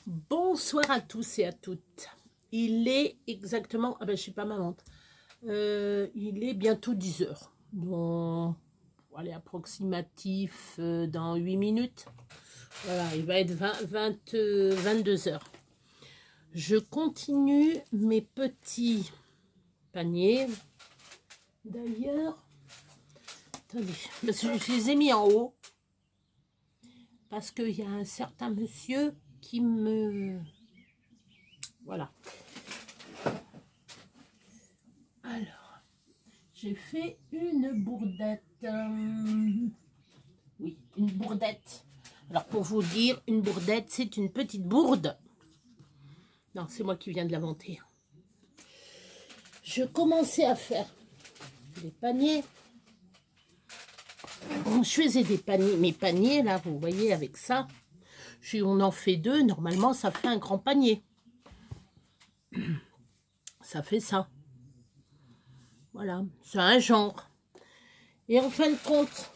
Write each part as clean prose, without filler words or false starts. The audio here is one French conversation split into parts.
Bonsoir à tous et à toutes. Il est exactement... Ah ben, je sais pas ma montre. Il est bientôt 10 heures. Bon, allez, approximatif dans 8 minutes. Voilà, il va être 22 heures. Je continue mes petits paniers. D'ailleurs, attendez, parce que je les ai mis en haut. Parce qu'il y a un certain monsieur qui me... Voilà. Alors, j'ai fait une bourdette. Oui, une bourdette. Alors, pour vous dire, une bourdette, c'est une petite bourde. Non, c'est moi qui viens de l'inventer. Je commençais à faire des paniers. Bon, je faisais des paniers. Mes paniers, là, vous voyez, avec ça, on en fait deux. Normalement, ça fait un grand panier. Ça fait ça. Voilà, c'est un genre. Et en fin de compte,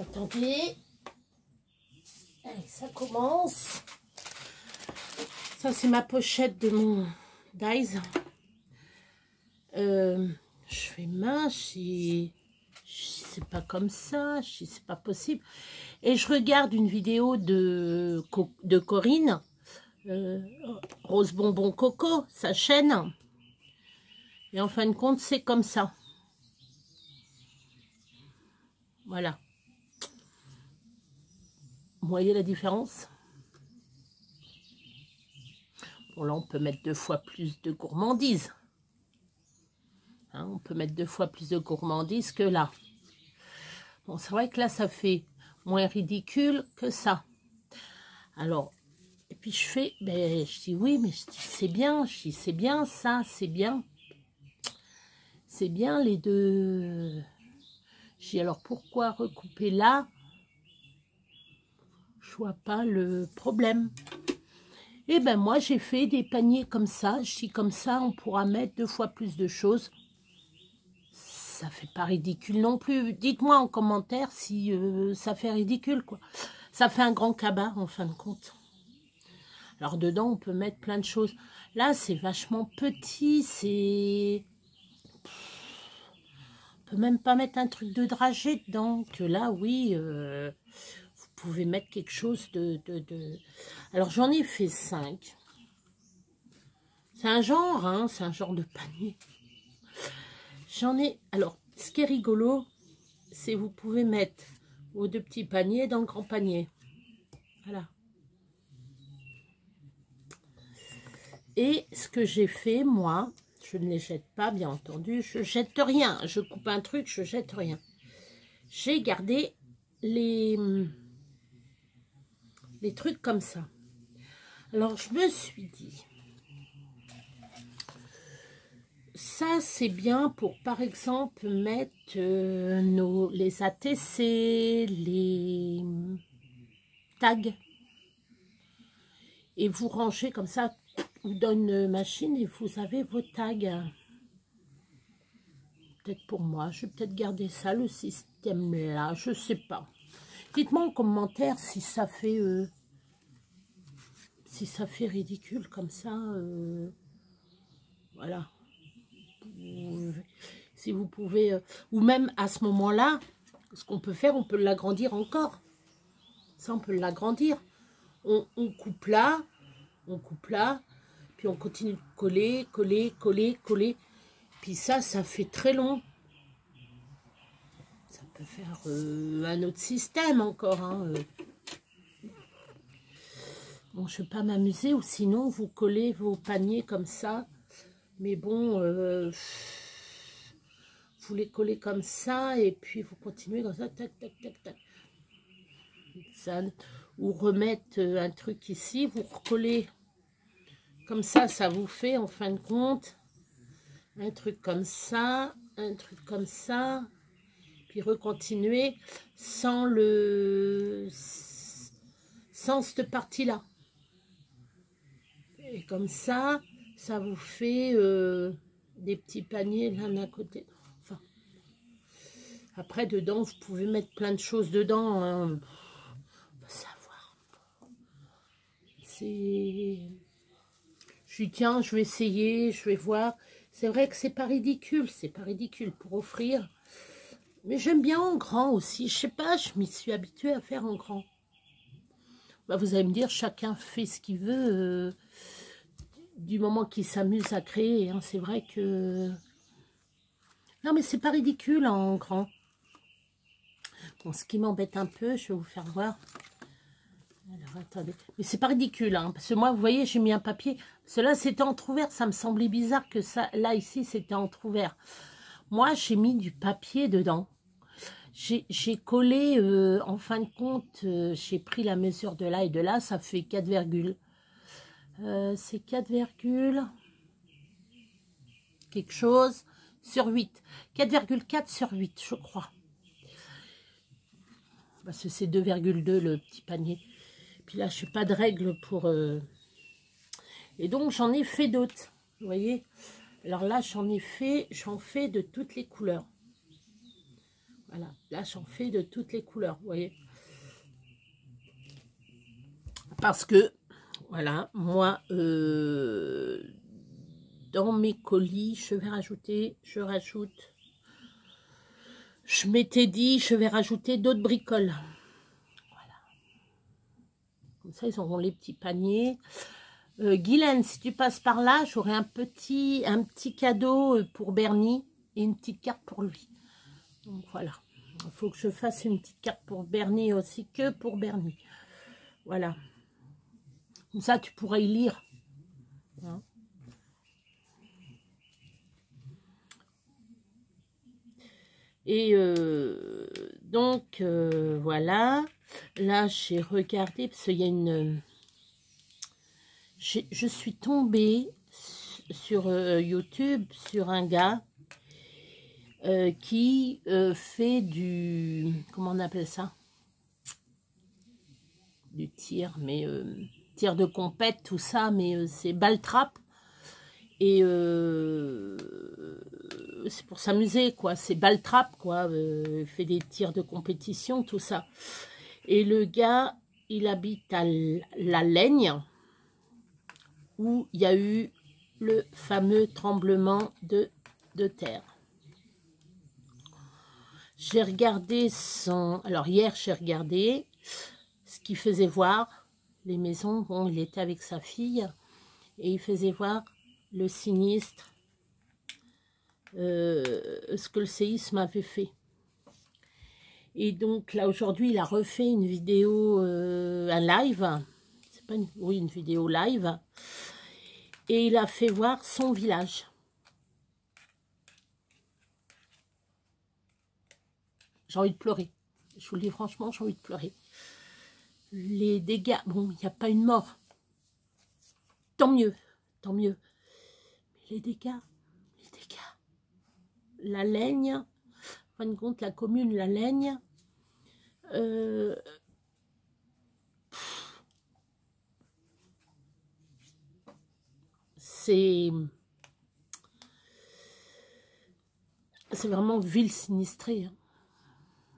attendez, allez, ça commence. Ça, c'est ma pochette de mon Dies. Je fais mince, c'est pas comme ça, c'est pas possible. Et je regarde une vidéo de Corinne, Rose Bonbon Coco, sa chaîne. Et en fin de compte, c'est comme ça. Voilà. Vous voyez la différence? Bon, là, on peut mettre 2 fois plus de gourmandise. Hein, on peut mettre 2 fois plus de gourmandise que là. Bon, c'est vrai que là, ça fait moins ridicule que ça. Alors, et puis je fais, ben, je dis oui, mais c'est bien. Je dis c'est bien, ça, c'est bien. C'est bien les deux. Je dis alors pourquoi recouper là? Je vois pas le problème. Et ben moi, j'ai fait des paniers comme ça. Je dis comme ça, on pourra mettre 2 fois plus de choses. Ça fait pas ridicule non plus. Dites-moi en commentaire si ça fait ridicule, quoi. Ça fait un grand cabas, en fin de compte. Alors, dedans, on peut mettre plein de choses. Là, c'est vachement petit. C'est... On peut même pas mettre un truc de dragée dedans. Que là, oui, vous pouvez mettre quelque chose de... Alors, j'en ai fait 5. C'est un genre, hein. C'est un genre de panier. J'en ai... Alors, ce qui est rigolo, c'est vous pouvez mettre vos 2 petits paniers dans le grand panier. Voilà. Et ce que j'ai fait, moi, je ne les jette pas, bien entendu. Je jette rien. Je coupe un truc, je jette rien. J'ai gardé les trucs comme ça. Alors, je me suis dit... Ça, c'est bien pour, par exemple, mettre les ATC, les tags. Et vous rangez comme ça, vous donne une machine et vous avez vos tags. Peut-être pour moi, je vais peut-être garder ça, le système là, je sais pas. Dites-moi en commentaire si ça fait ridicule comme ça. Voilà. Si vous pouvez, ou même à ce moment-là, ce qu'on peut faire, on peut l'agrandir encore. Ça, on peut l'agrandir. On coupe là, puis on continue de coller, coller, coller, coller. Puis ça fait très long. Ça peut faire un autre système encore. Hein, Bon, je ne vais pas m'amuser, ou sinon vous collez vos paniers comme ça. Mais bon, vous les collez comme ça et puis vous continuez comme ça, tac, tac, tac, tac. Ça, ou remettre un truc ici, vous recollez comme ça vous fait en fin de compte un truc comme ça, un truc comme ça, puis recontinuer sans cette partie-là. Et comme ça vous fait des petits paniers l'un à côté. Enfin, après, dedans, vous pouvez mettre plein de choses dedans. Hein. On va savoir. c'est... Je lui tiens, je vais essayer, je vais voir. C'est vrai que c'est pas ridicule pour offrir. Mais j'aime bien en grand aussi. Je sais pas, je m'y suis habituée à faire en grand. Bah, vous allez me dire, chacun fait ce qu'il veut, du moment qu'il s'amuse à créer. Hein. C'est vrai que... Non, mais c'est pas ridicule en grand. Bon, ce qui m'embête un peu, je vais vous faire voir. Alors, attendez. Mais c'est pas ridicule, hein, parce que moi, vous voyez, j'ai mis un papier. Cela, c'était entrouvert. Ça me semblait bizarre que ça... Là, ici, c'était entrouvert. Moi, j'ai mis du papier dedans. J'ai collé, en fin de compte, j'ai pris la mesure de là et de là. Ça fait 4 virgules. C'est 4 virgules... quelque chose sur 8. 4,4 sur 8, je crois. Parce que c'est 2,2 le petit panier. Puis là, je n'ai pas de règle pour... Et donc, j'en ai fait d'autres. Vous voyez? Alors là, j'en fais de toutes les couleurs. Voilà. Là, j'en fais de toutes les couleurs. Vous voyez? Parce que, voilà, moi, dans mes colis, je vais rajouter, je rajoute. Je m'étais dit, je vais rajouter d'autres bricoles. Comme ça, ils auront les petits paniers. Guylaine, si tu passes par là, j'aurai un petit cadeau pour Bernie et une petite carte pour lui. Donc voilà. Il faut que je fasse une petite carte pour Bernie aussi, que pour Bernie. Voilà. Comme ça, tu pourras y lire. Hein. Et donc, voilà. Là, j'ai regardé, parce qu'il y a une... Je suis tombée sur YouTube, sur un gars qui fait du... Comment on appelle ça? Du tir, mais... tir de compète, tout ça, mais c'est balle trappe. Et c'est pour s'amuser, quoi. C'est balle trappe, quoi. Il fait des tirs de compétition, tout ça. Et le gars, il habite à La Laigne, où il y a eu le fameux tremblement de terre. J'ai regardé son... Alors hier, j'ai regardé ce qu'il faisait voir. Les maisons, bon, il était avec sa fille. Et il faisait voir le sinistre, ce que le séisme avait fait. Et donc là, aujourd'hui, il a refait une vidéo, un live. C'est pas une... Oui, une vidéo live. Et il a fait voir son village. J'ai envie de pleurer. Je vous le dis franchement, j'ai envie de pleurer. Les dégâts, bon, il n'y a pas une mort. Tant mieux, tant mieux. Mais les dégâts. La Laigne, en fin de compte, la commune La Laigne, c'est vraiment ville sinistrée. Hein.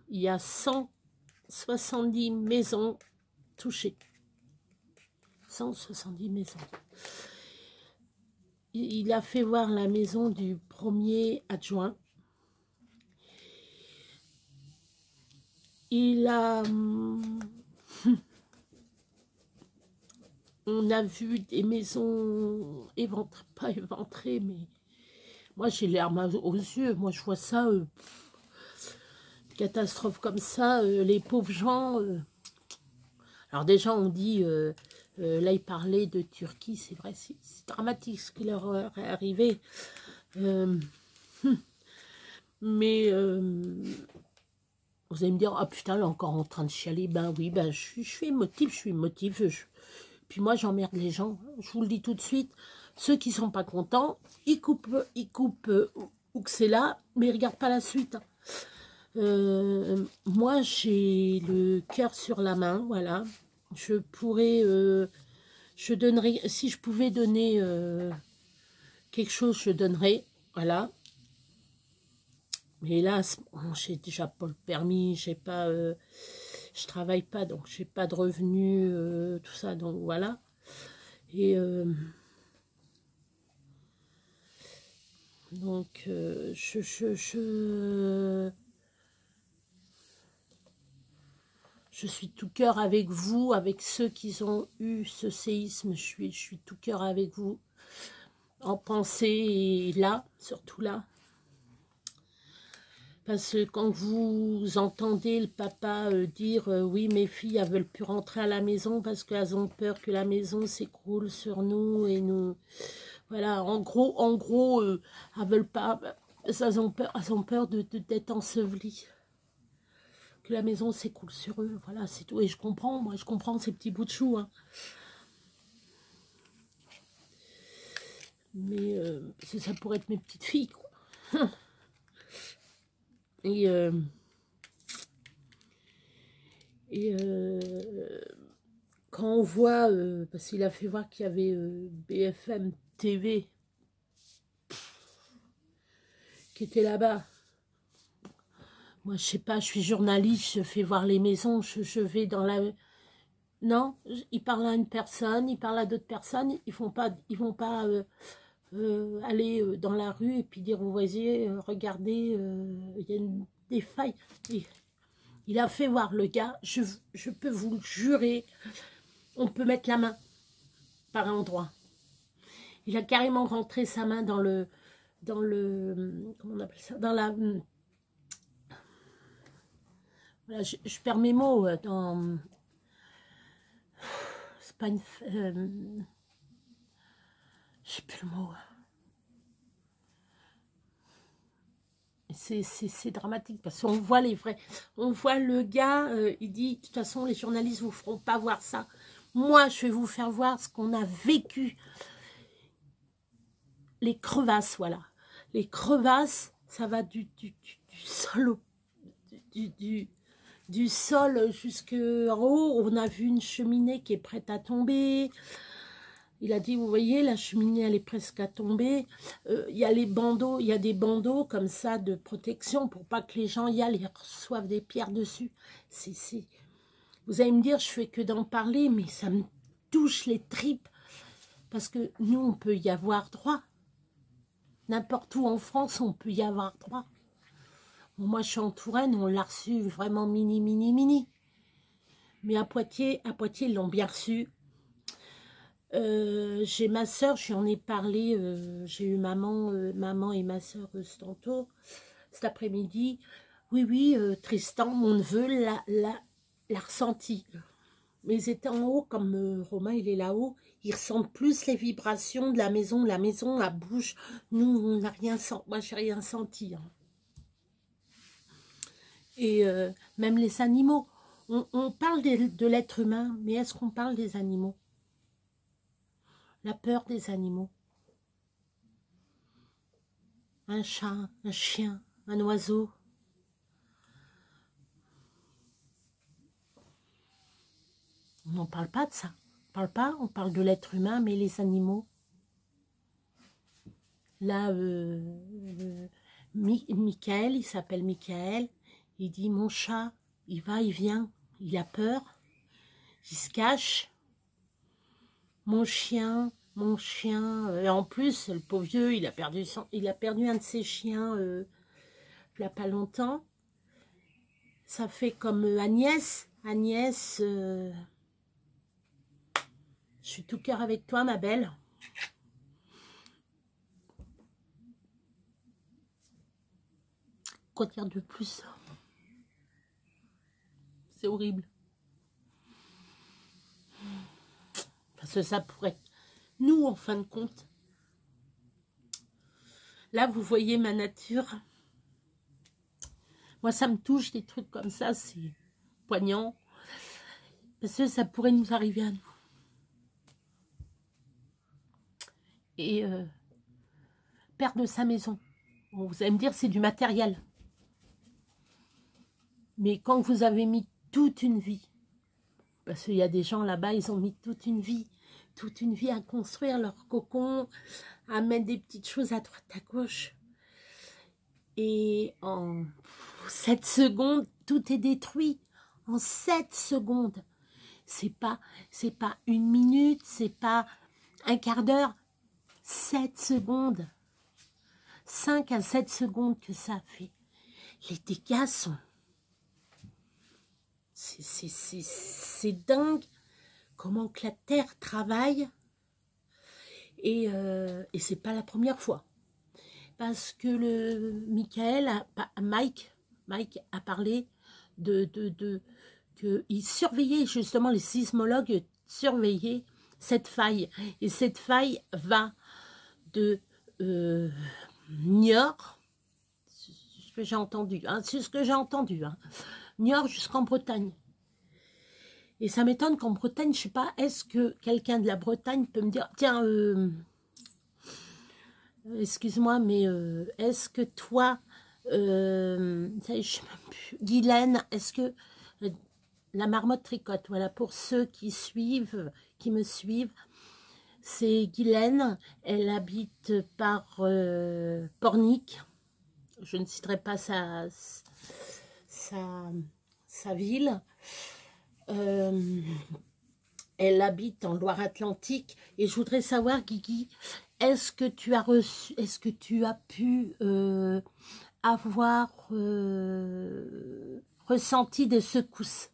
Il y a 170 maisons touchées. 170 maisons. Il a fait voir la maison du premier adjoint. Il a... On a vu des maisons éventrées, pas éventrées, mais... Moi, j'ai les larmes aux yeux. Moi, je vois ça... catastrophe comme ça, les pauvres gens... Alors déjà, on dit... là, il parlait de Turquie, c'est vrai, c'est dramatique ce qui leur est arrivé. Mais vous allez me dire, ah putain, elle est encore en train de chialer. Ben oui, ben je suis émotive, Puis moi, j'emmerde les gens. Je vous le dis tout de suite. Ceux qui sont pas contents, ils coupent où que c'est là, mais ils regardent pas la suite. Moi, j'ai le cœur sur la main, voilà. Je pourrais, je donnerais, si je pouvais donner quelque chose, je donnerais, voilà. Mais hélas, bon, j'ai déjà pas le permis, j'ai pas, je travaille pas, donc j'ai pas de revenus, tout ça, donc voilà. Et donc, je suis tout cœur avec vous, avec ceux qui ont eu ce séisme. Je suis tout cœur avec vous, en pensée et là, surtout là. Parce que quand vous entendez le papa dire oui, mes filles, elles veulent plus rentrer à la maison parce qu'elles ont peur que la maison s'écroule sur nous et nous... Voilà, en gros, elles veulent pas... Elles ont peur d'être ensevelies. Que la maison s'écroule sur eux, voilà, c'est tout. Et je comprends, moi, je comprends ces petits bouts de chou, hein. Mais ça pourrait être mes petites filles, quoi. Et quand on voit, parce qu'il a fait voir qu'il y avait BFM TV qui était là-bas. Moi, je sais pas, je suis journaliste, je fais voir les maisons, je vais dans la... Non, ils parlent à une personne, ils parlent à d'autres personnes, ils vont pas aller dans la rue et puis dire aux voisins, regardez, il y a des failles. Il a fait voir le gars, je peux vous le jurer, on peut mettre la main par endroit. Il a carrément rentré sa main dans le comment on appelle ça, dans la... Voilà, je perds mes mots, dans... C'est pas une... je sais plus le mot. C'est dramatique parce qu'on voit les vrais. On voit le gars, il dit, de toute façon, les journalistes vous feront pas voir ça. Moi, je vais vous faire voir ce qu'on a vécu. Les crevasses, voilà. Les crevasses, ça va du sol du sol jusqu'en haut. On a vu une cheminée qui est prête à tomber. Il a dit, vous voyez, la cheminée, elle est presque à tomber. Il y a les bandeaux, il y a des bandeaux comme ça de protection pour pas que les gens y aillent et reçoivent des pierres dessus. Vous allez me dire, je fais que d'en parler, mais ça me touche les tripes. Parce que nous, on peut y avoir droit. N'importe où en France, on peut y avoir droit. Bon, moi, je suis en Touraine, on l'a reçu vraiment mini. Mais à Poitiers, ils l'ont bien reçu. J'ai ma soeur, je lui en ai parlé, j'ai eu maman et ma soeur tantôt, cet après-midi. Oui, Tristan, mon neveu, l'a ressenti. Mais ils étaient en haut, comme Romain, il est là-haut, ils ressentent plus les vibrations de la maison, elle bouge. Nous, on n'a rien senti, moi, j'ai rien senti. Hein. Et même les animaux, on parle de l'être humain, mais est-ce qu'on parle des animaux? La peur des animaux. Un chat, un chien, un oiseau. On n'en parle pas de ça. On parle de l'être humain, mais les animaux. Là, Michael, il s'appelle Michael, il dit, mon chat, il va, il vient, il a peur, il se cache. Mon chien, et en plus, le pauvre vieux, il a perdu un de ses chiens il n'y a pas longtemps. Ça fait comme Agnès, je suis tout cœur avec toi, ma belle. Quoi dire de plus? C'est horrible. Parce que ça pourrait être nous, en fin de compte. Là, vous voyez ma nature. Moi, ça me touche, des trucs comme ça, c'est poignant. Parce que ça pourrait nous arriver à nous. Et perdre sa maison. Bon, vous allez me dire, c'est du matériel. Mais quand vous avez mis toute une vie, parce qu'il y a des gens là-bas, ils ont mis toute une vie à construire leur cocon, à mettre des petites choses à droite, à gauche. Et en 7 secondes, tout est détruit. En 7 secondes. C'est pas 1 minute, c'est pas un quart d'heure, 7 secondes. 5 à 7 secondes que ça fait. Les dégâts sont... C'est dingue comment que la Terre travaille. Et c'est pas la première fois. Parce que Mike a parlé qu'il surveillait justement, les sismologues surveillaient cette faille. Et cette faille va de Niort, c'est ce que j'ai entendu, hein, c'est ce que j'ai entendu, hein, Niort jusqu'en Bretagne. Et ça m'étonne qu'en Bretagne, je sais pas, est-ce que quelqu'un de la Bretagne peut me dire, tiens, excuse-moi, mais est-ce que toi, je sais même plus, Guylaine, est-ce que la marmotte tricote, voilà, pour ceux qui me suivent, c'est Guylaine, elle habite par Pornic, je ne citerai pas sa ville, elle habite en Loire-Atlantique, et je voudrais savoir, Guigui, est-ce que tu as reçu, est-ce que tu as pu avoir ressenti des secousses?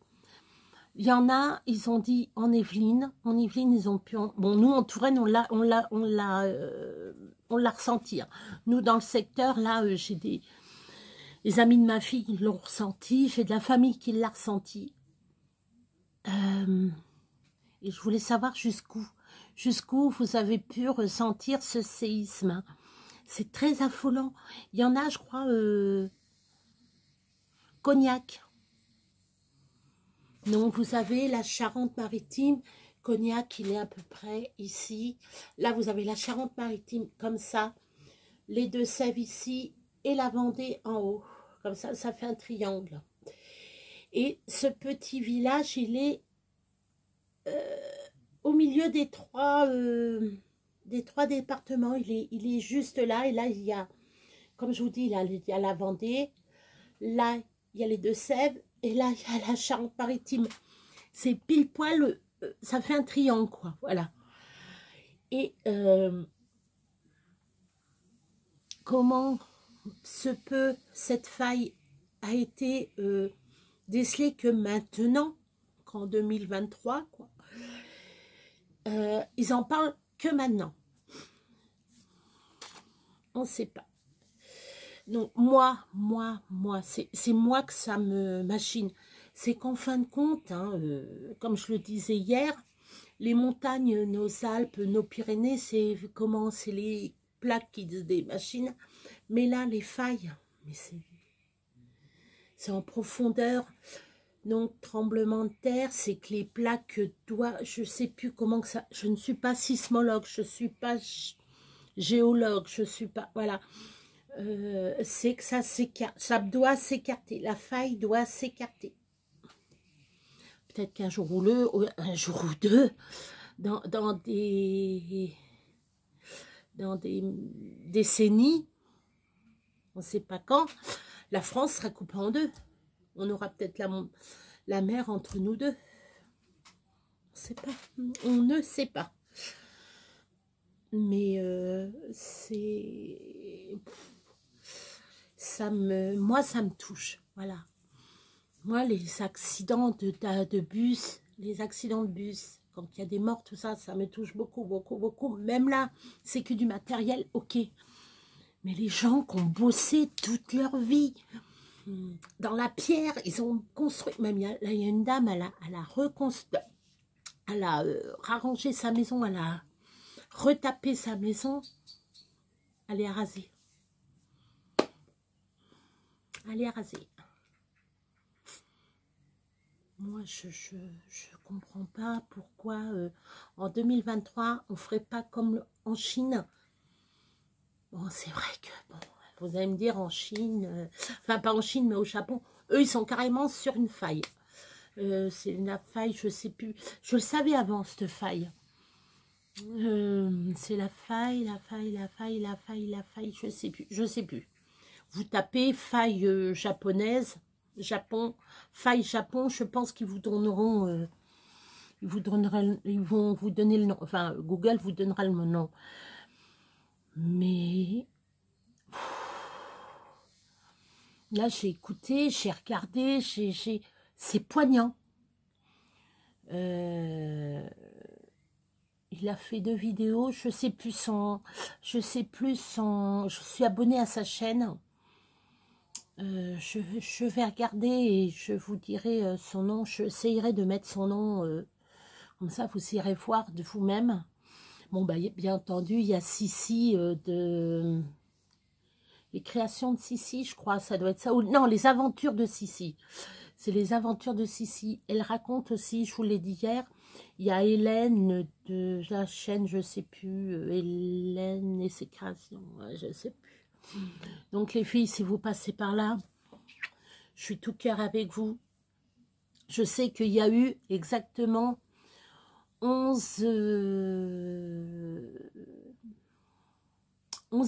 Il y en a, ils ont dit en Yvelines, ils ont pu... Bon, nous, en Touraine, on l'a ressenti. Hein. Nous, dans le secteur, là, j'ai les amis de ma fille qui l'ont ressenti, j'ai de la famille qui l'a ressenti. Et je voulais savoir jusqu'où vous avez pu ressentir ce séisme. Hein. C'est très affolant. Il y en a, je crois, Cognac. Donc, vous avez la Charente-Maritime. Cognac, il est à peu près ici. Là, vous avez la Charente-Maritime comme ça. Les Deux-Sèvres ici. Et la Vendée en haut. Comme ça, ça fait un triangle. Et ce petit village, il est au milieu des trois départements. Il est juste là. Et là, il y a, comme je vous dis, là, il y a la Vendée. Là, il y a les Deux-Sèvres. Et là, il y a la Charente-Maritime. C'est pile poil, ça fait un triangle, quoi. Voilà. Et comment cette faille a été décelée que maintenant, qu'en 2023, quoi. Ils en parlent que maintenant. On ne sait pas. Donc, moi, c'est moi que ça me machine. C'est qu'en fin de compte, hein, comme je le disais hier, les montagnes, nos Alpes, nos Pyrénées, c'est comment, c'est les plaques qui des machines. Mais là, les failles, mais c'est en profondeur. Donc, tremblement de terre, c'est que les plaques doivent, je ne sais plus comment que ça, je ne suis pas sismologue, je ne suis pas géologue, je ne suis pas, voilà. C'est que ça doit s'écarter, la faille doit s'écarter. Peut-être qu'un jour ou deux, dans des décennies, on ne sait pas quand, la France sera coupée en deux. On aura peut-être la mer entre nous deux. On ne sait pas. On ne sait pas. Mais moi, ça me touche. Voilà. Moi, les accidents de bus, quand il y a des morts, tout ça, ça me touche beaucoup, beaucoup, beaucoup. Même là, c'est que du matériel, ok. Mais les gens qui ont bossé toute leur vie, dans la pierre, ils ont construit, même là, il y a une dame, elle a reconstruit, elle a rarrangé sa maison, elle a retapé sa maison, elle est rasée. Elle est rasée. Moi, je comprends pas pourquoi en 2023, on ferait pas comme en Chine. Bon, c'est vrai que, bon, vous allez me dire en Chine, enfin pas en Chine, mais au Japon, eux, ils sont carrément sur une faille. C'est la faille, je sais plus. Je le savais avant, cette faille. C'est la faille, je sais plus. Vous tapez faille japonaise, faille Japon, je pense qu'ils vous donneront ils vont vous donner le nom. Enfin, Google vous donnera le nom. Mais là, j'ai écouté, j'ai regardé, c'est poignant. Il a fait 2 vidéos, je sais plus son, je suis abonnée à sa chaîne. Je vais regarder et je vous dirai son nom. J'essayerai de mettre son nom, comme ça vous irez voir de vous-même. Bon, bah, bien entendu, il y a Sissi de... Les créations de Sissi, je crois, ça doit être ça. Ou, non, les aventures de Sissi. C'est les aventures de Sissi. Elle raconte aussi, je vous l'ai dit hier, il y a Hélène de la chaîne, je sais plus, Hélène et ses créations, je sais plus. Donc les filles, si vous passez par là, je suis tout cœur avec vous. Je sais qu'il y a eu exactement 11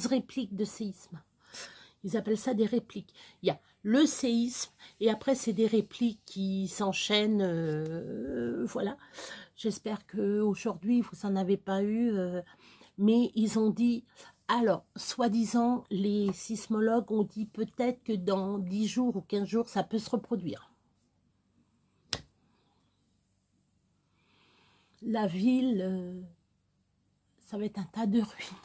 répliques de séisme. Ils appellent ça des répliques. Il y a le séisme et après c'est des répliques qui s'enchaînent. Voilà. J'espère qu'aujourd'hui vous n'en avez pas eu. Mais ils ont dit, alors, soi-disant, les sismologues ont dit peut-être que dans 10 jours ou 15 jours, ça peut se reproduire. La ville, ça va être un tas de ruines.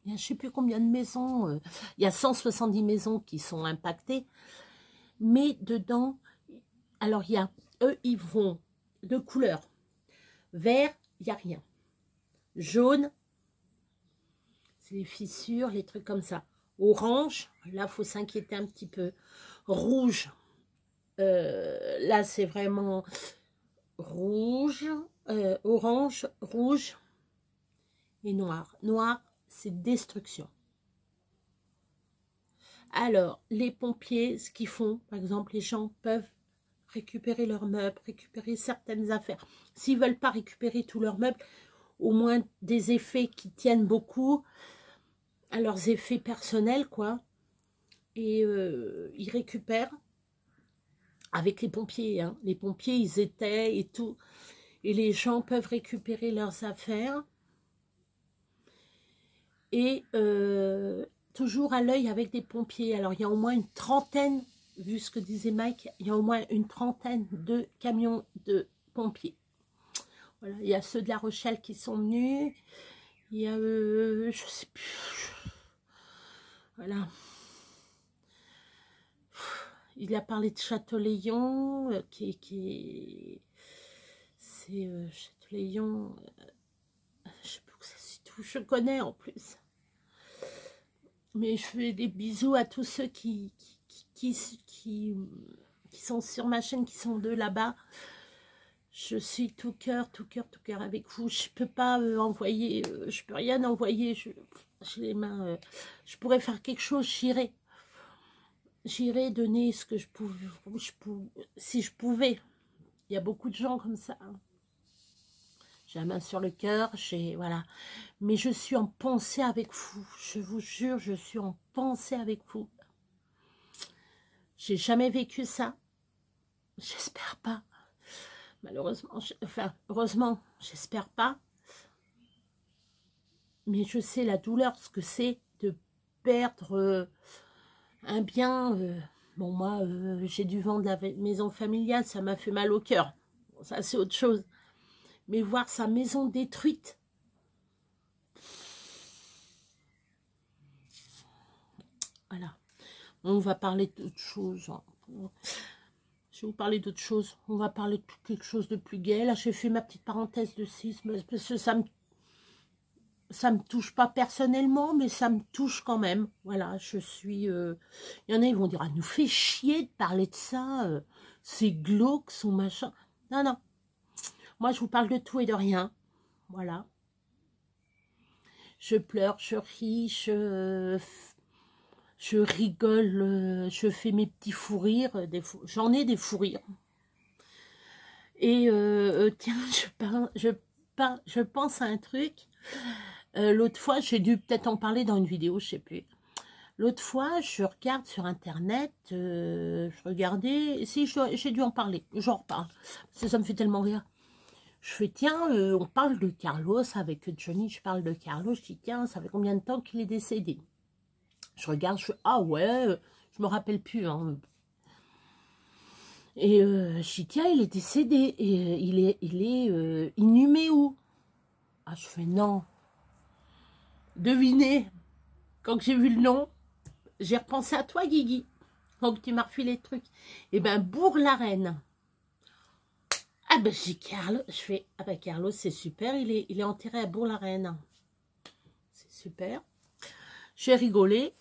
Il y a je ne sais plus combien de maisons. Il y a 170 maisons qui sont impactées. Mais dedans, alors il y a, eux, ils vont de couleur. Vert, il n'y a rien. Jaune, c'est les fissures, les trucs comme ça. Orange, là, il faut s'inquiéter un petit peu. Rouge, là, c'est vraiment rouge, orange, rouge et noir. Noir, c'est destruction. Alors, les pompiers, ce qu'ils font, par exemple, les gens peuvent récupérer leurs meubles, récupérer certaines affaires. S'ils ne veulent pas récupérer tous leurs meubles, au moins des effets qui tiennent beaucoup à leurs effets personnels, quoi. Et ils récupèrent avec les pompiers. Hein. Les pompiers, ils étaient et tout. Et les gens peuvent récupérer leurs affaires. Et toujours à l'œil avec des pompiers. Alors, il y a au moins une trentaine, vu ce que disait Mike, il y a au moins une trentaine de camions de pompiers. Voilà, il y a ceux de La Rochelle qui sont venus. Il y a, je sais plus. Voilà. Il a parlé de Château-Léon, c'est Château-Léon, je sais plus que c'est tout, je connais en plus. Mais je fais des bisous à tous ceux qui sont sur ma chaîne, qui sont de là-bas. Je suis tout cœur avec vous. Je peux pas envoyer, je peux rien envoyer. J'ai les mains. Je pourrais faire quelque chose, j'irai donner ce que je pouvais, si je pouvais. Il y a beaucoup de gens comme ça. J'ai la main sur le cœur, voilà. Mais je suis en pensée avec vous. Je vous jure, je suis en pensée avec vous. J'ai jamais vécu ça. J'espère pas. Malheureusement, enfin, heureusement, j'espère pas. Mais je sais la douleur, ce que c'est de perdre un bien. Bon, moi, j'ai dû vendre la maison familiale, ça m'a fait mal au cœur. Bon, ça, c'est autre chose. Mais voir sa maison détruite. Voilà. On va parler d'autre chose. Je vais vous parler d'autre chose. On va parler de quelque chose de plus gai. Là, j'ai fait ma petite parenthèse de sisme. Parce que ça me touche pas personnellement, mais ça me touche quand même. Voilà, je suis... Il y en a, ils vont dire, ah, nous fait chier de parler de ça. C'est glauque, son machin. Non, non. Moi, je vous parle de tout et de rien. Voilà. Je pleure, je ris, je rigole, je fais mes petits fous rires. J'en ai des fous rires. Et tiens, je pense à un truc. L'autre fois, j'ai dû peut-être en parler dans une vidéo, je sais plus. L'autre fois, je regarde sur Internet, je regardais, si j'ai dû en parler, j'en reparle, parce que ça me fait tellement rire. Je fais, tiens, on parle de Carlos avec Johnny, je parle de Carlos, je dis, tiens, ça fait combien de temps qu'il est décédé? Je regarde, je fais, ah ouais, je me rappelle plus, hein. Et je dis, tiens, il est décédé, et il est inhumé où? Ah, je fais, non. Devinez, quand j'ai vu le nom, j'ai repensé à toi, Guigui, quand tu m'as refilé le truc. Et ben, Bourg-la-Reine. Ah ben, je dis, Carlos, je fais, ah ben, Carlos, c'est super, il est enterré à Bourg-la-Reine. C'est super. J'ai rigolé,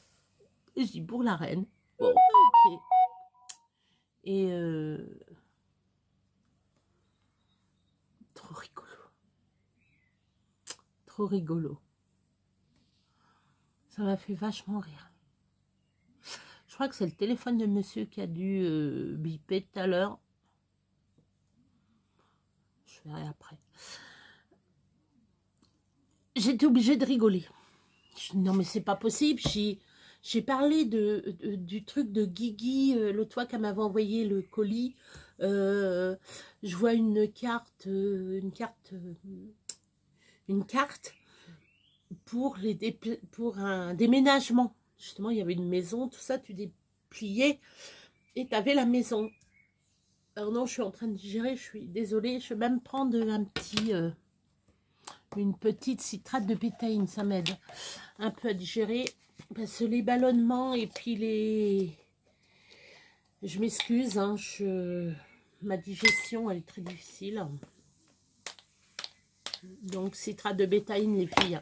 et je dis, Bourg-la-Reine. Bon, ok. Et trop rigolo. Trop rigolo. Ça m'a fait vachement rire. Je crois que c'est le téléphone de monsieur qui a dû biper tout à l'heure. Je verrai après. J'étais obligée de rigoler. Non mais c'est pas possible. J'ai parlé du truc de Guigui l'autre fois qu'elle m'avait envoyé le colis. Je vois une carte pour un déménagement. Justement, il y avait une maison, tout ça, tu dépliais et tu avais la maison. Alors non, je suis en train de digérer, je suis désolée, je vais même prendre une petite citrate de bétaïne, ça m'aide un peu à digérer. Parce que les ballonnements et puis les... Je m'excuse, hein, ma digestion, elle est très difficile. Donc, citrate de bétaïne, les filles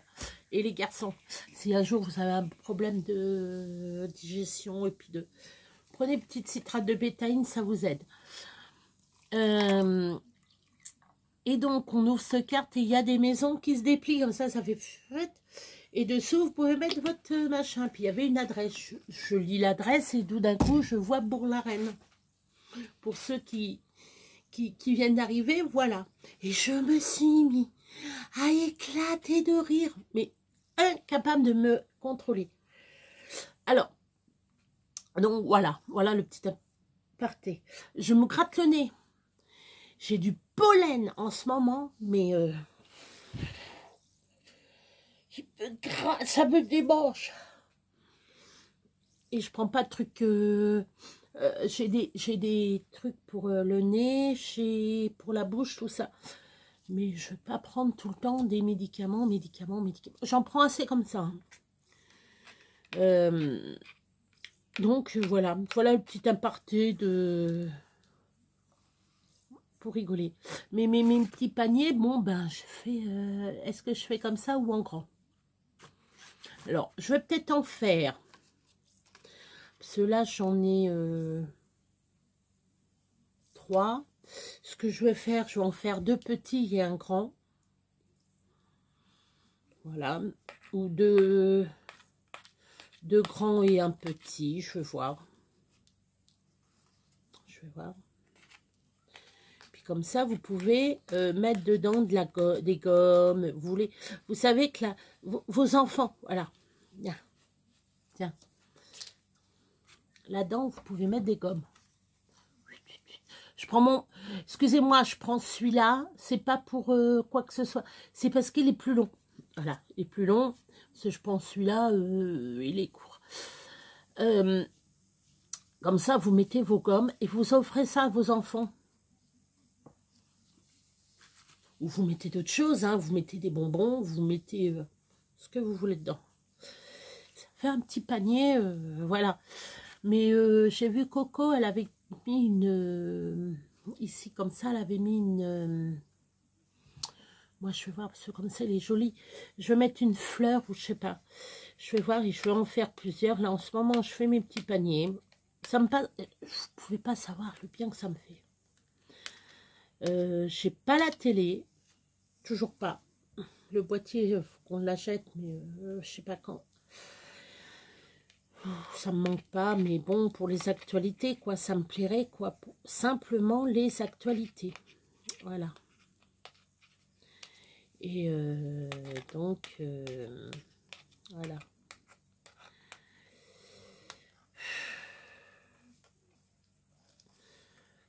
et les garçons. Si un jour vous avez un problème de digestion et puis de... Prenez une petite citrate de bétaïne, ça vous aide. Et donc, on ouvre cette carte et il y a des maisons qui se déplient comme ça fait... Et dessous, vous pouvez mettre votre machin. Puis, il y avait une adresse. Je lis l'adresse et tout d'un coup, je vois Bourg-la-Reine. Pour ceux qui viennent d'arriver, voilà. Et je me suis mis à éclater de rire. Mais incapable de me contrôler. Alors, donc voilà le petit aparté. Je me gratte le nez. J'ai du pollen en ce moment, mais ça me démange. Et je prends pas de trucs. J'ai des trucs pour le nez, pour la bouche, tout ça. Mais je ne vais pas prendre tout le temps des médicaments. J'en prends assez comme ça. Donc voilà le petit aparté pour rigoler. Mais mes petits paniers, bon ben je fais. Est-ce que je fais comme ça ou en grand? Alors je vais peut-être en faire. Parce que là j'en ai 3. Ce que je vais faire, je vais en faire 2 petits et un grand. Voilà. Ou 2 grands et un petit, je vais voir. Puis comme ça, vous pouvez mettre dedans des gommes. Vous savez que là, vos enfants, voilà. Tiens. Là-dedans, vous pouvez mettre des gommes. Je prends excusez-moi, je prends celui-là. C'est pas pour quoi que ce soit. C'est parce qu'il est plus long. Voilà, il est plus long. Parce que je prends celui-là, il est court. Comme ça, vous mettez vos gommes et vous offrez ça à vos enfants. Ou vous mettez d'autres choses, hein. Vous mettez des bonbons, vous mettez ce que vous voulez dedans. Ça fait un petit panier, voilà. Mais j'ai vu Coco, elle avait mis une... ici, comme ça, elle avait mis une... moi, je vais voir, parce que comme ça, elle est jolie. Je vais mettre une fleur, ou je sais pas. Je vais voir et je vais en faire plusieurs. Là, en ce moment, je fais mes petits paniers. Ça me passe... Vous ne pouvez pas savoir le bien que ça me fait. J'ai pas la télé. Toujours pas. Le boîtier, faut qu'on l'achète, mais je sais pas quand. Ça me manque pas, mais bon, pour les actualités, quoi, ça me plairait, quoi. Pour simplement les actualités. Voilà. Et donc, voilà.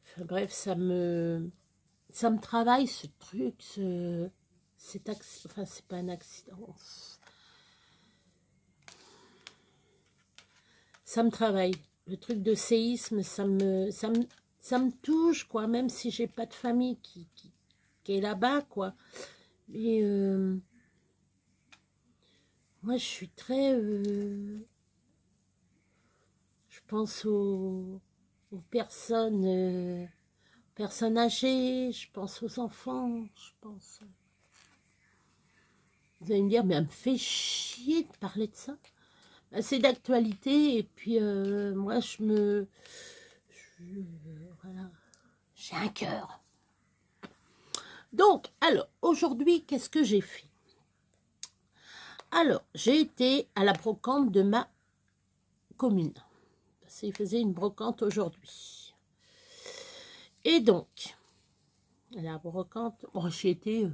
Enfin, bref, ça me Ça me travaille ce truc, enfin c'est pas un accident. Ça me travaille. Le truc de séisme, ça me touche, quoi, même si j'ai pas de famille qui est là-bas, quoi. Mais moi, je suis très... je pense aux personnes âgées, je pense aux enfants, je pense... Vous allez me dire, mais elle me fait chier de parler de ça. Ben, c'est d'actualité, et puis moi, voilà, j'ai un cœur. Donc, alors, aujourd'hui, qu'est-ce que j'ai fait? Alors, j'ai été à la brocante de ma commune. Parce qu'il faisait une brocante aujourd'hui. Et donc, à la brocante, bon, j'ai été,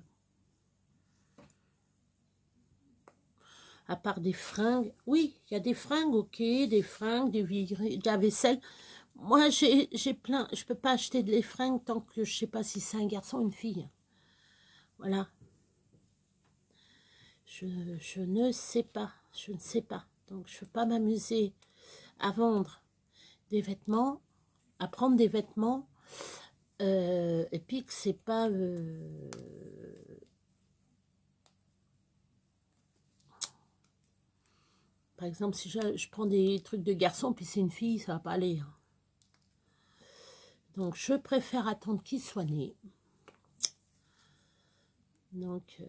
à part des fringues, oui, il y a des fringues, ok, des fringues, de la vaisselle. Moi, j'ai plein, je peux pas acheter des fringues tant que je sais pas si c'est un garçon ou une fille. Voilà. Je ne sais pas, je ne sais pas. Donc, je ne peux pas m'amuser à vendre des vêtements, à prendre des vêtements, et puis que c'est pas... par exemple, si je prends des trucs de garçon, puis c'est une fille, ça va pas aller. Hein. Donc, je préfère attendre qu'il soit né. Donc,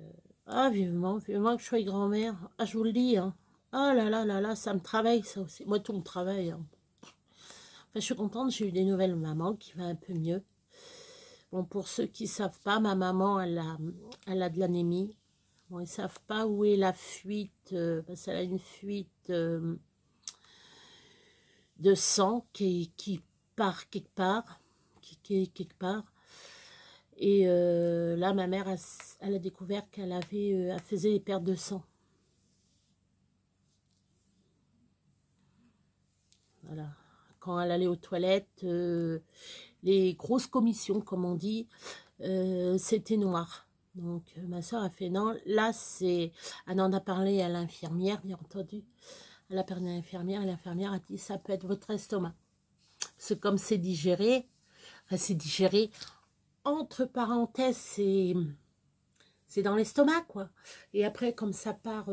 vivement que je sois grand-mère. Ah, je vous le dis, hein. Oh là là là là, ça me travaille, ça aussi. Moi, tout me travaille. Hein. Enfin, je suis contente, j'ai eu des nouvelles de maman qui va un peu mieux. Bon, pour ceux qui ne savent pas, ma maman, elle a de l'anémie. Bon, ils ne savent pas où est la fuite, parce qu'elle a une fuite de sang qui part quelque part, qui est quelque part. Et là, ma mère, elle a découvert qu'elle elle faisait des pertes de sang. Voilà. Quand elle allait aux toilettes, les grosses commissions, comme on dit, c'était noir. Donc, ma soeur a fait non. Là, c'est... Elle en a parlé à l'infirmière, bien entendu. Elle a parlé à l'infirmière et l'infirmière a dit ça peut être votre estomac. C'est comme c'est digéré. Enfin, c'est digéré. Entre parenthèses, c'est dans l'estomac, quoi. Et après, comme ça part...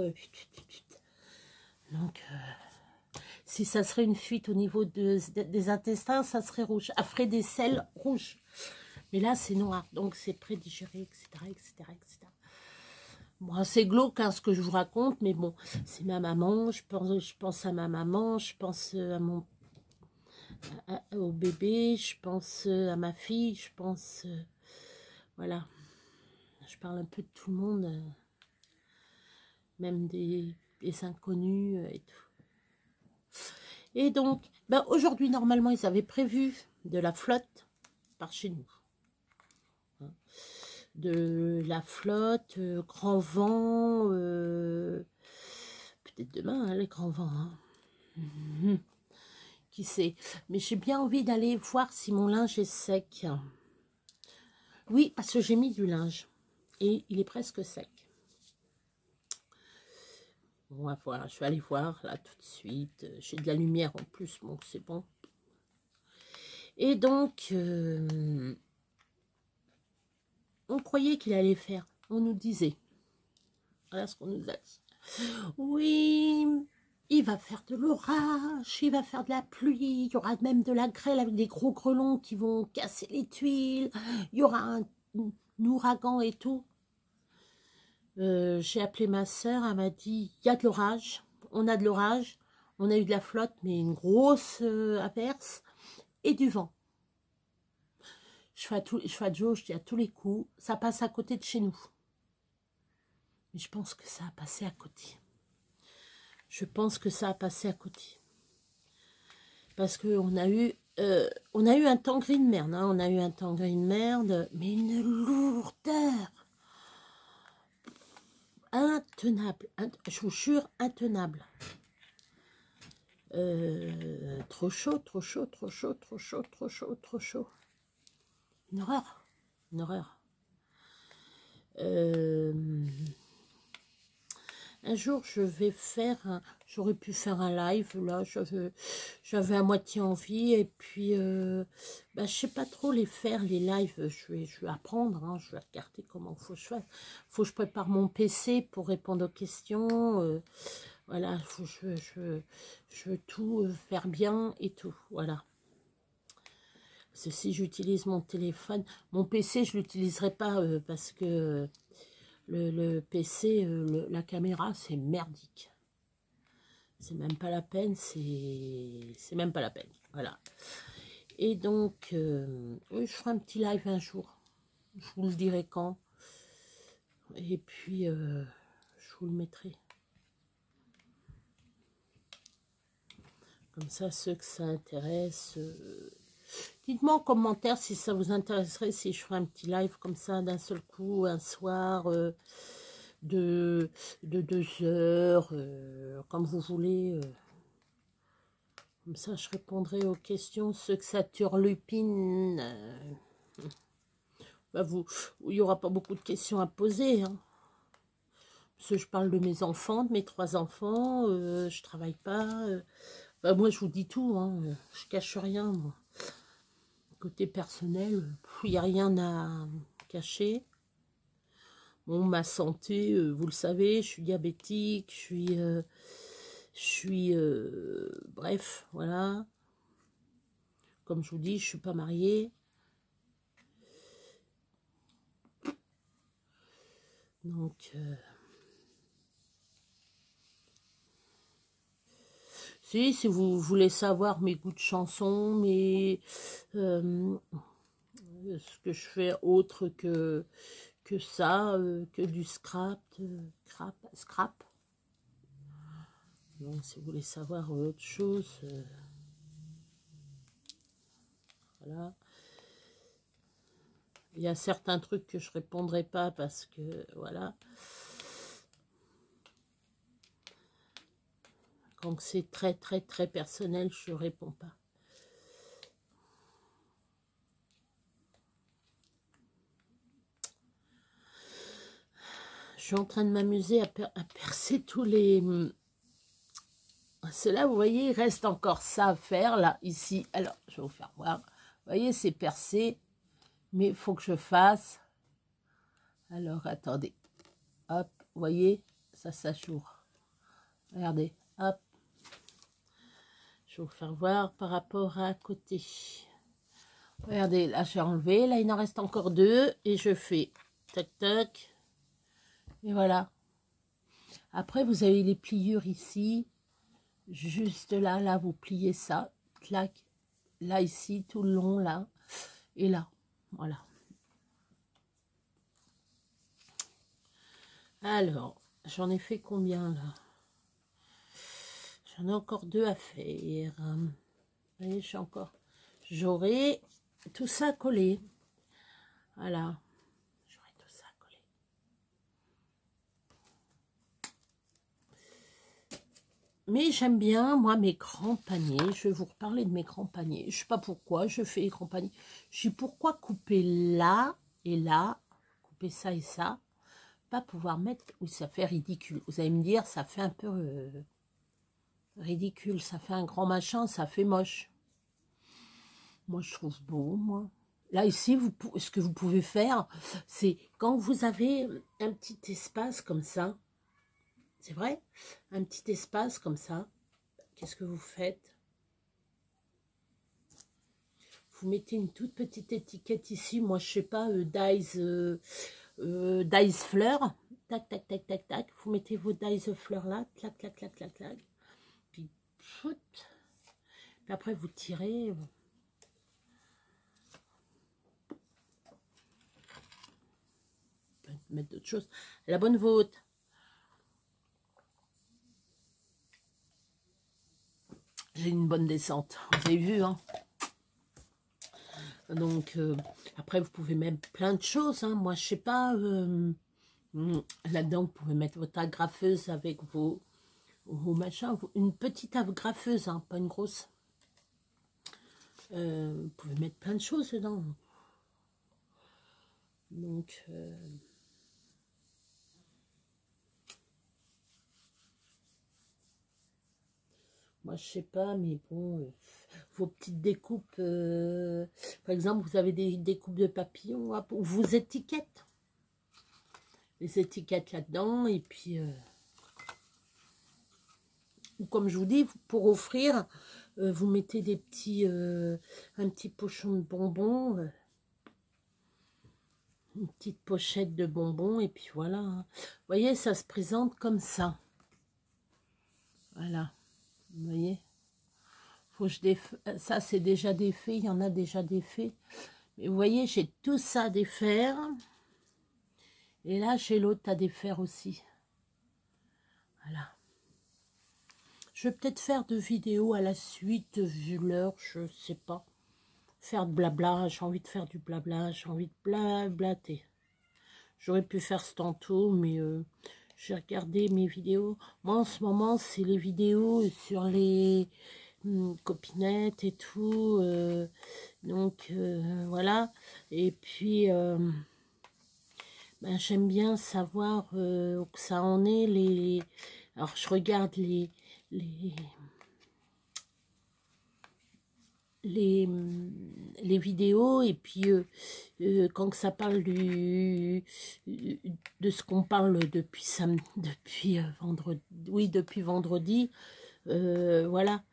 donc... si ça serait une fuite au niveau des intestins, ça serait rouge. Elle ferait des selles rouges. Mais là, c'est noir. Donc, c'est prédigéré, etc., etc., etc. Bon, c'est glauque, hein, ce que je vous raconte. Mais bon, c'est ma maman. Je pense à ma maman. Je pense au bébé. Je pense à ma fille. Je pense... voilà. Je parle un peu de tout le monde. Même des inconnus et tout. Et donc, ben aujourd'hui, normalement, ils avaient prévu de la flotte par chez nous. De la flotte, grand vent, peut-être demain, hein, les grands vents. Hein. Qui sait. Mais j'ai bien envie d'aller voir si mon linge est sec. Oui, parce que j'ai mis du linge. Et il est presque sec. On va voir, je vais aller voir là tout de suite. J'ai de la lumière en plus, donc c'est bon. Et donc, on croyait qu'il allait faire. On nous disait. Voilà ce qu'on nous a dit. Oui, il va faire de l'orage, il va faire de la pluie, il y aura même de la grêle avec des gros grêlons qui vont casser les tuiles. Il y aura un ouragan et tout. J'ai appelé ma soeur, elle m'a dit, il y a de l'orage, on a de l'orage, on a eu de la flotte, mais une grosse averse, et du vent. Je fais à Joe, je dis à tous les coups, ça passe à côté de chez nous. Mais je pense que ça a passé à côté. Je pense que ça a passé à côté. Parce qu'on a eu un temps gris de merde. Hein, on a eu un temps gris de merde, mais une lourdeur. Intenable, je vous jure, intenable. Trop chaud, trop chaud, trop chaud, trop chaud, trop chaud, trop chaud. Une horreur. une horreur. Un jour, je vais faire, j'aurais pu faire un live, là, j'avais à moitié envie, et puis, bah, je sais pas trop les faire, les lives, je vais apprendre, hein, je vais regarder comment faut que je fasse. Faut que je prépare mon PC pour répondre aux questions, voilà, faut que je veux tout faire bien et tout, voilà. Parce que si j'utilise mon téléphone, mon PC, je l'utiliserai pas parce que le PC, la caméra, c'est merdique. C'est même pas la peine, c'est même pas la peine. Voilà. Et donc, oui, je ferai un petit live un jour. Je vous le dirai quand. Et puis, je vous le mettrai. Comme ça, ceux que ça intéresse, dites-moi en commentaire si ça vous intéresserait, si je ferais un petit live comme ça d'un seul coup, un soir, de 2 heures, comme vous voulez. Comme ça, je répondrai aux questions. Ceux que ça turlupine, bah il n'y aura pas beaucoup de questions à poser. Hein. Parce que je parle de mes enfants, de mes 3 enfants. Je travaille pas. Bah, moi, je vous dis tout. Hein, je cache rien. Moi. Côté personnel, il n'y a rien à cacher. Bon, ma santé, vous le savez, je suis diabétique, bref, voilà. Comme je vous dis, je suis pas mariée. Donc, si vous voulez savoir mes goûts de chansons, ce que je fais autre que ça, que du scrap. Donc, si vous voulez savoir autre chose, voilà. Il y a certains trucs que je répondrai pas parce que, voilà. Quand c'est très, très, très personnel, je réponds pas. Je suis en train de m'amuser à percer tous les... Cela, vous voyez, il reste encore ça à faire, là, ici. Alors, je vais vous faire voir. Vous voyez, c'est percé, mais il faut que je fasse. Alors, attendez. Hop, vous voyez, ça s'achoure. Regardez, hop. Je vais vous faire voir par rapport à côté. Regardez, là, j'ai enlevé. Là, il en reste encore 2. Et je fais tac, tac. Et voilà. Après, vous avez les pliures ici. Juste là, là, vous pliez ça. Clac. Là, ici, tout le long, là. Et là. Voilà. Alors, j'en ai fait combien, là? J'en ai encore 2 à faire. Vous voyez, j'aurai tout ça collé. Voilà. J'aurai tout ça collé. Mais j'aime bien, moi, mes grands paniers. Je vais vous reparler de mes grands paniers. Je ne sais pas pourquoi je fais les grands paniers. Je sais pourquoi couper là et là. Couper ça et ça. Pas pouvoir mettre... Oui, ça fait ridicule. Vous allez me dire, ça fait un peu ridicule. Ça fait un grand machin, ça fait moche. Moi, je trouve beau, moi. Là, ici, ce que vous pouvez faire, c'est quand vous avez un petit espace comme ça, c'est vrai, un petit espace comme ça, qu'est-ce que vous faites? Vous mettez une toute petite étiquette ici, moi, je sais pas, Dice fleurs, tac, tac, tac, tac, tac, vous mettez vos Dice fleurs là, clac, clac, clac, clac, clac, puis, puis après, vous tirez... mettre d'autres choses. La bonne vôtre. J'ai une bonne descente. Vous avez vu, hein. Donc, après, vous pouvez mettre plein de choses. Hein. Moi, je sais pas. Là-dedans, vous pouvez mettre votre agrafeuse avec vos machins. Une petite agrafeuse, hein, pas une grosse. Vous pouvez mettre plein de choses dedans. Donc, moi, je sais pas, mais bon, vos petites découpes, par exemple, vous avez des découpes de papillons, hop, ou vos étiquettes. Les étiquettes là-dedans, et puis, ou comme je vous dis, pour offrir, vous mettez des petits, un petit pochon de bonbons, une petite pochette de bonbons, et puis voilà. Hein. Vous voyez, ça se présente comme ça. Voilà, vous voyez. Faut que ça, c'est déjà défait, il y en a déjà défait. Mais vous voyez, j'ai tout ça à défaire. Et là, j'ai l'autre à défaire aussi. Voilà. Je vais peut-être faire de vidéos à la suite, vu l'heure, je sais pas. Faire de blabla, j'ai envie de faire du blabla, j'ai envie de blablater. J'aurais pu faire ce tantôt, mais j'ai regardé mes vidéos. Moi, en ce moment, c'est les vidéos sur les copinettes et tout. Donc, voilà. Et puis, ben, j'aime bien savoir où que ça en est. Alors, je regarde les vidéos, et puis quand ça parle de ce qu'on parle depuis vendredi, oui, depuis vendredi, voilà,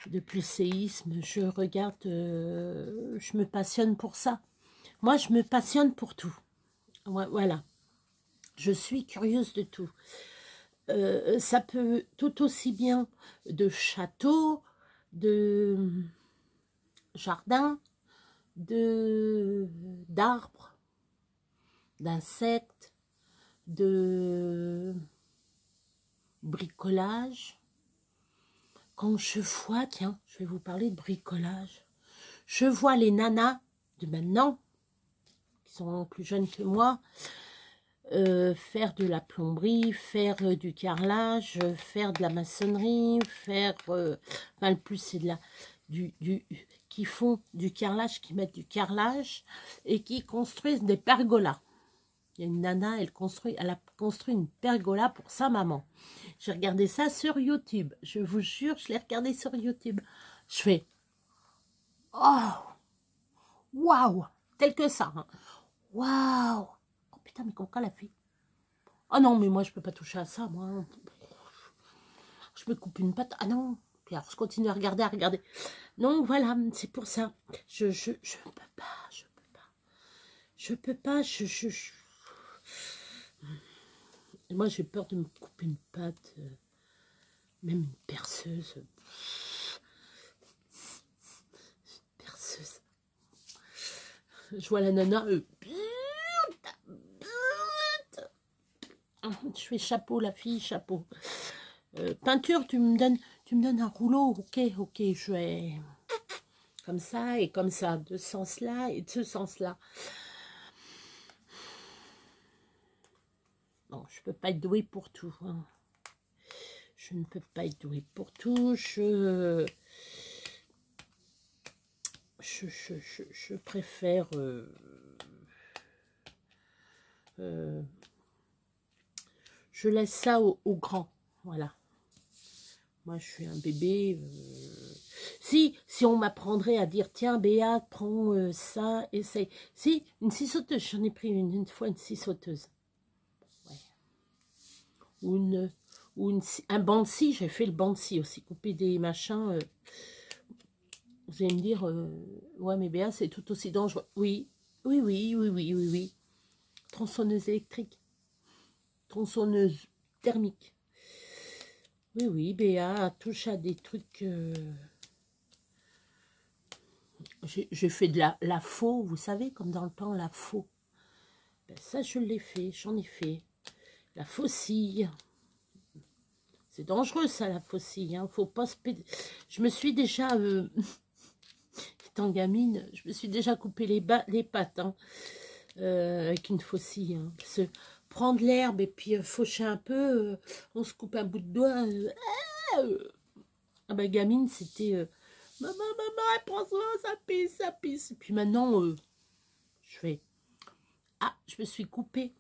depuis le séisme, je regarde, je me passionne pour ça. Moi, je me passionne pour tout. Voilà, je suis curieuse de tout. Ça peut tout aussi bien de château, de jardin, d'arbres, d'insectes, de bricolage. Quand je vois, tiens, je vais vous parler de bricolage. Je vois les nanas de maintenant, qui sont plus jeunes que moi, faire de la plomberie, faire du carrelage, faire de la maçonnerie, faire, enfin le plus c'est de la, qui font du carrelage, qui mettent du carrelage et qui construisent des pergolas. Il y a une nana, elle a construit une pergola pour sa maman. J'ai regardé ça sur YouTube. Je vous jure, je l'ai regardé sur YouTube. Je fais, oh, waouh, tel que ça. Hein. Waouh. Oh putain, mais comment elle a fait? Oh non, mais moi, je peux pas toucher à ça, moi. Je me coupe une patte. Ah non. Puis alors, je continue à regarder, Donc, voilà, c'est pour ça. Je peux pas, Moi, j'ai peur de me couper une patte. Même une perceuse. Perceuse. Je vois la nana. Je fais chapeau, la fille, chapeau. Peinture, tu me donnes un rouleau. Ok, je vais comme ça et comme ça, de ce sens-là et de ce sens-là. Non, je peux pas être douée pour tout. Hein. Je ne peux pas être douée pour tout. Je préfère je laisse ça aux grands. Voilà. Moi, je suis un bébé. Si on m'apprendrait à dire, tiens, Béa, prends ça, essaye. Si, une scie sauteuse, j'en ai pris une fois, une scie sauteuse. Ouais. Ou un banc de scie, j'ai fait le banc de scie aussi, couper des machins. Vous allez me dire, ouais, mais Béa, c'est tout aussi dangereux. Oui. Tronçonneuse électrique. Tronçonneuse thermique. Oui, Béa touche à des trucs... J'ai fait de la faux, vous savez, comme dans le temps, la faux. Ben, ça, je l'ai fait, j'en ai fait. La faucille. C'est dangereux, ça, la faucille. Hein. Faut pas se... Je me suis déjà... étant gamine, je me suis déjà coupé les pattes hein, avec une faucille. Hein. Parce que prendre l'herbe et puis faucher un peu, on se coupe un bout de doigt. Ah ben, gamine, c'était... maman, prends-moi, ça pisse. Et puis maintenant, je fais... Ah, je me suis coupée.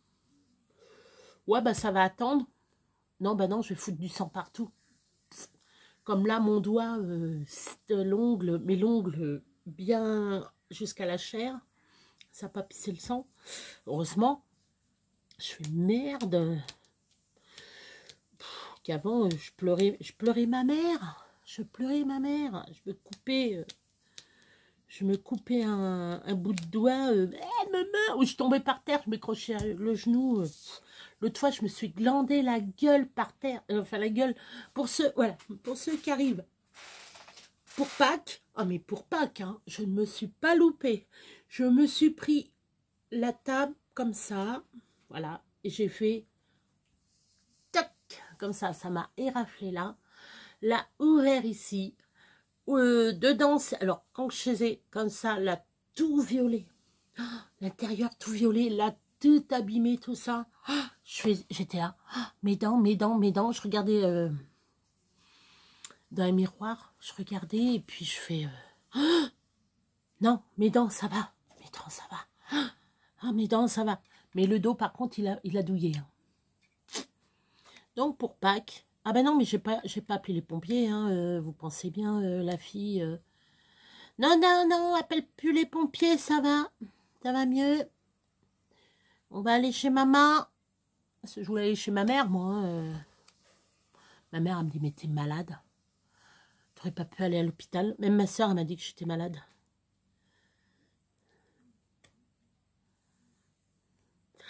Ouais, bah ça va attendre. Non, bah non, je vais foutre du sang partout. Comme là, mon doigt, l'ongle, mes l'ongle bien jusqu'à la chair. Ça n'a pas pissé le sang. Heureusement. Je fais merde. Qu'avant, je pleurais ma mère. Je pleurais ma mère. Je me coupais un bout de doigt. Elle me meurt. Ou je tombais par terre, je me crochais le genou. L'autre fois, je me suis glandé la gueule par terre. Enfin, la gueule. Voilà, pour ceux qui arrivent. Pour Pâques. Ah, mais pour Pâques, hein, je ne me suis pas loupée. Je me suis pris la table comme ça. Voilà. Et j'ai fait... Tac. Comme ça m'a éraflé là. Là, ouvert ici. Dedans, alors, quand je faisais comme ça, là, tout violet. Oh, l'intérieur tout violet, là, tout abîmé, tout ça. Oh, j'étais là. Oh, mes dents, mes dents, mes dents. Je regardais dans un miroir. Je regardais et puis je fais... oh, non, mes dents, ça va. Mes dents, ça va. Ah, mes dents, ça va. Mais le dos, par contre, il a douillé. Hein. Donc, pour Pâques... Ah ben non, mais j'ai pas appelé les pompiers. Hein, vous pensez bien, la fille... Non, non, non, appelle plus les pompiers, ça va mieux. On va aller chez maman. Parce que je voulais aller chez ma mère, moi. Hein. Ma mère, elle me dit, mais t'es malade. T'aurais pas pu aller à l'hôpital. Même ma soeur, elle m'a dit que j'étais malade.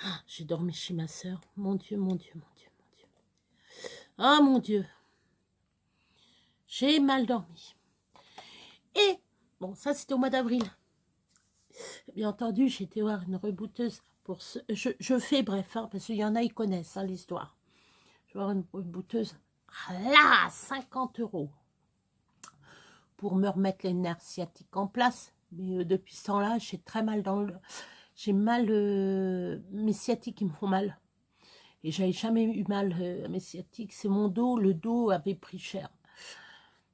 Ah, j'ai dormi chez ma soeur. Mon Dieu, mon Dieu, mon Dieu, mon Dieu. Ah, mon Dieu. J'ai mal dormi. Et, bon, ça, c'était au mois d'avril. Bien entendu, j'ai été voir une rebouteuse. Je fais bref, hein, parce qu'il y en a, ils connaissent hein, l'histoire. Je vais voir une rebouteuse. Là, 50 € pour me remettre les nerfs sciatiques en place. Mais depuis ce temps-là, j'ai très mal dans le... J'ai mal... mes sciatiques, ils me font mal. Et j'avais jamais eu mal à mes sciatiques. C'est mon dos. Le dos avait pris cher.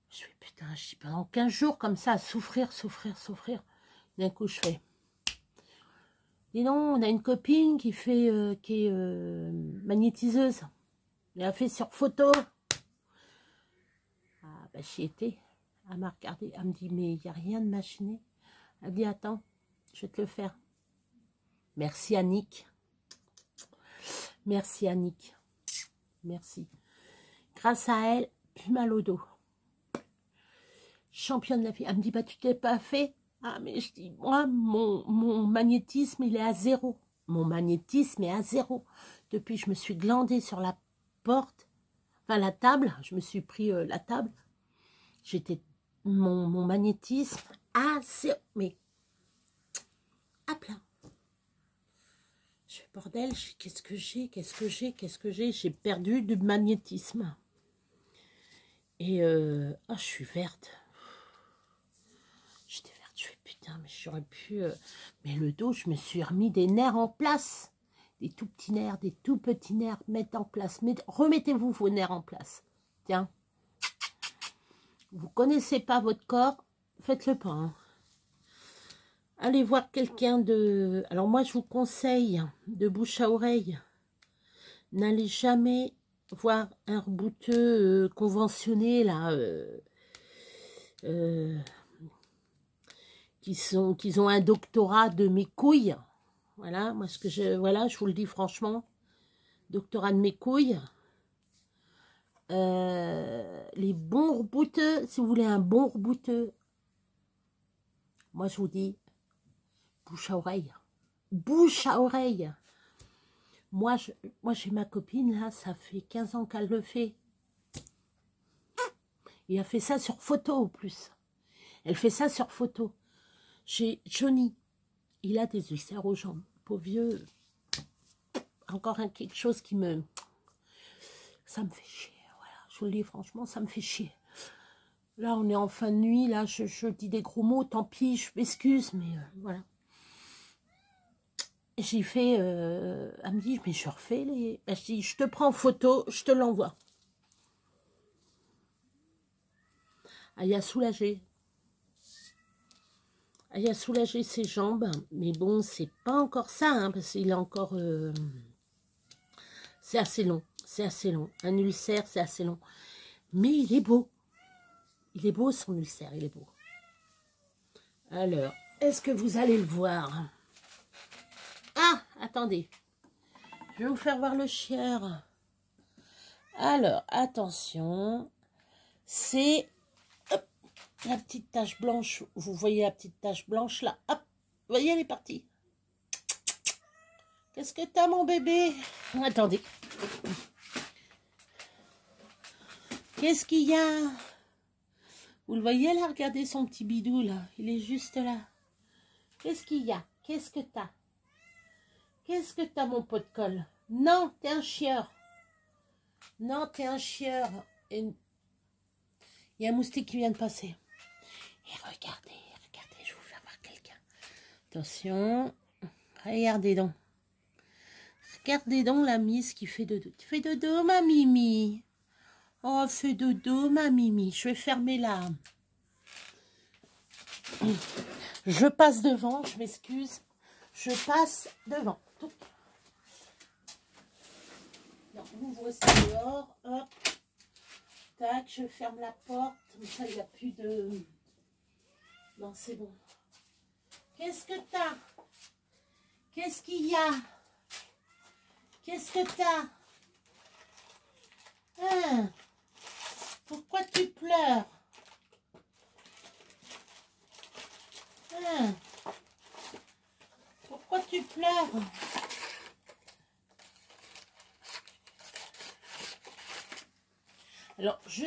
Je fais, putain, je dis pendant 15 jours comme ça, à souffrir, souffrir, souffrir. D'un coup, je fais... Dis donc, on a une copine qui est magnétiseuse. Elle a fait sur photo. Ah, bah, j'y étais. Elle m'a regardé. Elle me dit, mais il n'y a rien de machiné. Elle dit, attends, je vais te le faire. Merci, Annick. Merci, Annick. Merci. Grâce à elle, plus mal au dos. Championne de la vie. Elle me dit, bah, tu t'es pas fait. Ah, mais je dis, moi, mon magnétisme, il est à 0. Mon magnétisme est à 0. Depuis, je me suis glandée sur la porte, enfin la table. Je me suis pris la table. J'étais, mon magnétisme à 0. Mais, à plein. Je fais bordel, qu'est-ce que j'ai j'ai perdu du magnétisme. Et, oh, je suis verte. J'étais verte, je fais putain, mais j'aurais pu... Mais le dos, je me suis remis des nerfs en place. Des tout petits nerfs, des tout petits nerfs, mettre en place. Remettez-vous vos nerfs en place. Tiens. Vous connaissez pas votre corps, faites-le pas. Hein. Allez voir quelqu'un de... Alors moi, je vous conseille de bouche à oreille. N'allez jamais voir un rebouteux conventionné, là, qui ont un doctorat de mes couilles. Voilà, moi, je vous le dis franchement. Doctorat de mes couilles. Les bons rebouteux, si vous voulez un bon rebouteux, moi, je vous dis, bouche à oreille. Bouche à oreille. Moi, j'ai ma copine, là, ça fait 15 ans qu'elle le fait. Il a fait ça sur photo, en plus. Elle fait ça sur photo. J'ai Johnny. Il a des ulcères aux jambes. Pauvre vieux. Encore quelque chose qui me... Ça me fait chier. Voilà, je vous le dis franchement, ça me fait chier. Là, on est en fin de nuit. Là, je dis des gros mots. Tant pis, je m'excuse, mais voilà. J'ai fait... elle me dit, mais je refais les... Ben, je dis, je te prends en photo, je te l'envoie. Elle a soulagé. Il a soulagé ses jambes, mais bon, c'est pas encore ça, hein, parce qu'il est encore... c'est assez long, c'est assez long. Un ulcère, c'est assez long. Mais il est beau. Il est beau, son ulcère, il est beau. Alors, est-ce que vous allez le voir? Ah, attendez. Je vais vous faire voir le chieur. Alors, attention. C'est la petite tache blanche. Vous voyez la petite tache blanche là? Hop, vous voyez, elle est partie. Qu'est-ce que t'as, mon bébé? Attendez. Qu'est-ce qu'il y a? Vous le voyez là? Regardez son petit bidou là. Il est juste là. Qu'est-ce qu'il y a? Qu'est-ce que t'as? Qu'est-ce que t'as, mon pot de colle? Non, t'es un chieur. Non, t'es un chieur. Et... il y a un moustique qui vient de passer. Et regardez, regardez, je vais vous faire voir quelqu'un. Attention. Regardez donc. Regardez donc la mise qui fait dodo. Tu fais dodo, ma Mimi? Oh, fais dodo, ma Mimi. Je vais fermer la... Je passe devant, je m'excuse. Je passe devant. Donc, on ouvre ça dehors. Hop. Tac, je ferme la porte. Comme ça, il n'y a plus de... Non, c'est bon. Qu'est-ce que t'as? Qu'est-ce qu'il y a? Qu'est-ce que t'as? Hein? Pourquoi tu pleures? Hein? Pourquoi tu pleures? Alors, je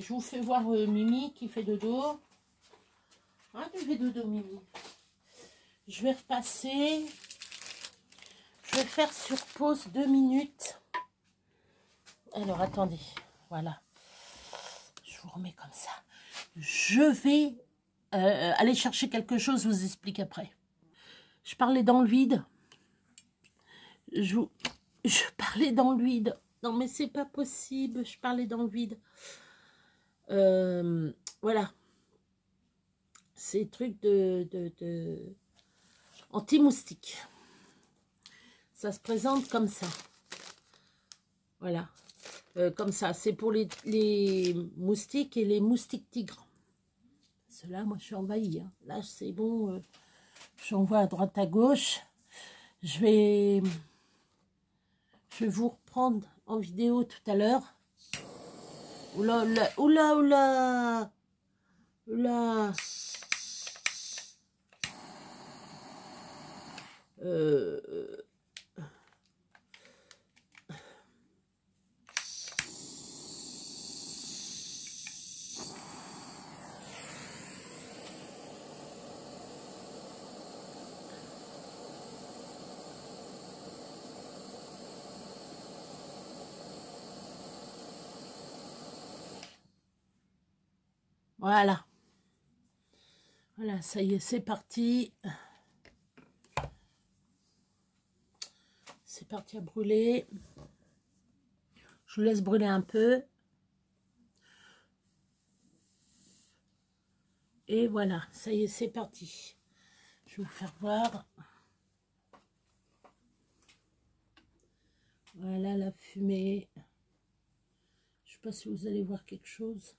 vous fais voir Mimi qui fait dodo. Hein, tu fais dodo, Mimi. Je vais repasser. Je vais faire sur pause 2 minutes. Alors, attendez. Voilà. Je vous remets comme ça. Je vais aller chercher quelque chose, je vous explique après. Je parlais dans le vide. Je parlais dans le vide. Non, mais c'est pas possible. Je parlais dans le vide. Voilà. C'est truc de anti-moustique. Ça se présente comme ça. Voilà. Comme ça. C'est pour les moustiques et les moustiques tigres. Ceux-là, moi, je suis envahie. Hein. Là, c'est bon. J'en vois à droite, à gauche. Je vais vous reprendre en vidéo tout à l'heure. Oula, oula, oula, oula. Oula. Voilà. Voilà, ça y est, c'est parti. C'est parti à brûler. Je vous laisse brûler un peu. Et voilà, ça y est, c'est parti. Je vais vous faire voir. Voilà la fumée. Je ne sais pas si vous allez voir quelque chose.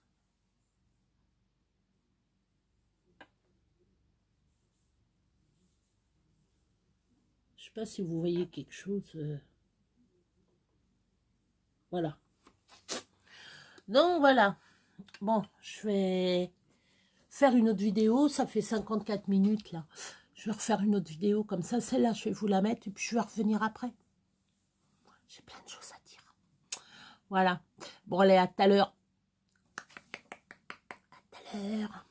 Je ne sais pas si vous voyez quelque chose. Voilà. Donc voilà. Bon, je vais faire une autre vidéo. Ça fait 54 minutes là. Je vais refaire une autre vidéo comme ça. Celle-là, je vais vous la mettre et puis je vais revenir après. J'ai plein de choses à dire. Voilà. Bon, allez, à tout à l'heure. À tout à l'heure.